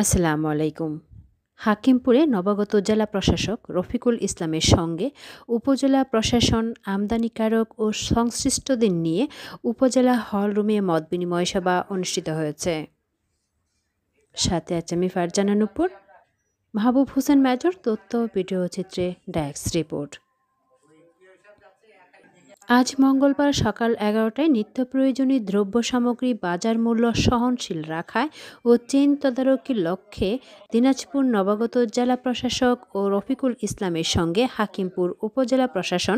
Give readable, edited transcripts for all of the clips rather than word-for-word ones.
আসসালামু আলাইকুম। হাকিমপুরে নবাগত জেলা প্রশাসক রফিকুল ইসলামের সঙ্গে উপজেলা প্রশাসন, আমদানিকারক ও সংশ্লিষ্টদের নিয়ে উপজেলা হলরুমে মতবিনিময় সভা অনুষ্ঠিত হয়েছে। সাথে আছে আমি ফারজানা নূপুর, মাহবুব হোসেন মেজর, তথ্য ভিডিওচিত্রে ডেস্ক রিপোর্ট। আজ মঙ্গলবার সকাল ১১টায় নিত্যপ্রয়োজনীয় দ্রব্য সামগ্রী বাজার মূল্য সহনশীল রাখায় ও চেইন তদারকির লক্ষ্যে দিনাজপুর নবাগত জেলা প্রশাসক ও রফিকুল ইসলামের সঙ্গে হাকিমপুর উপজেলা প্রশাসন,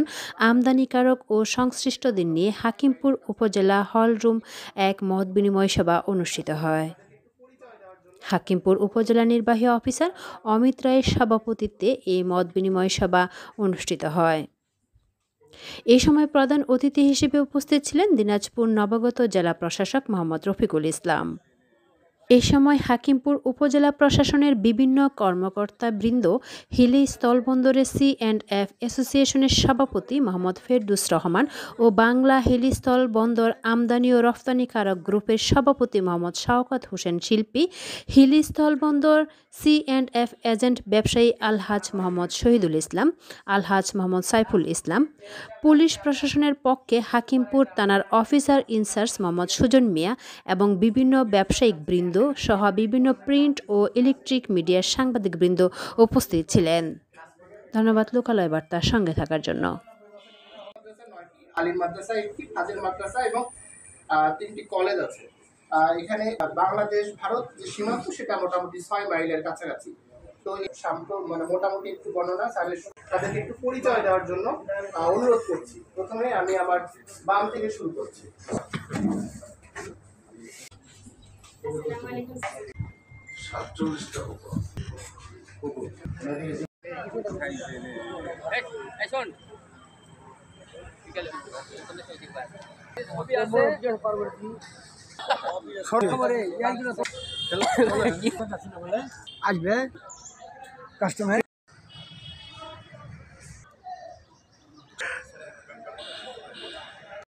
আমদানিকারক ও সংশ্লিষ্টদের নিয়ে হাকিমপুর উপজেলা হলরুম এক মতবিনিময় সভা অনুষ্ঠিত হয়। হাকিমপুর উপজেলা নির্বাহী অফিসার অমিত রায়ের সভাপতিত্বে এই মতবিনিময় সভা অনুষ্ঠিত হয়। এ সময় প্রধান অতিথি হিসেবে উপস্থিত ছিলেন দিনাজপুর নবাগত জেলা প্রশাসক মোহাম্মদ রফিকুল ইসলাম। এ সময় হাকিমপুর উপজেলা প্রশাসনের বিভিন্ন কর্মকর্তাবৃন্দ, হিলি স্থলবন্দরের C&F অ্যাসোসিয়েশনের সভাপতি মোহাম্মদ ফেরদৌস রহমান ও বাংলা হিলি স্থলবন্দর আমদানি ও রফতানিকারক গ্রুপের সভাপতি মোহাম্মদ শওকত হোসেন শিল্পী, হিলি স্থলবন্দর C&F এজেন্ট ব্যবসায়ী আলহাজ মোহাম্মদ শহীদুল ইসলাম, আলহাজ মোহাম্মদ সাইফুল ইসলাম, পুলিশ প্রশাসনের পক্ষে হাকিমপুর থানার অফিসার ইনচার্জ মোহাম্মদ সুজন মিয়া এবং বিভিন্ন ব্যবসায়িক বৃন্দ সহ বিভিন্ন প্রিন্ট ও ইলেকট্রিক মিডিয়ার সাংবাদিকবৃন্দ উপস্থিত ছিলেন। ধন্যবাদ লোকালয় বার্তার সঙ্গে থাকার জন্য। আলিম মাদ্রাসা, একটি ফাজিল মাদ্রাসা এবং 3টি কলেজ আছে। এখানে বাংলাদেশ ভারত যে সীমান্ত সেটা মোটামুটি 6 মাইলের কাছাকাছি। তো মোটামুটি একটু বর্ণনা তাদেরকে একটু পরিচয় দেওয়ার জন্য অনুরোধ করছি। প্রথমে আমি আমার বাম থেকে শুরু করছি। আসবে কাস্টমার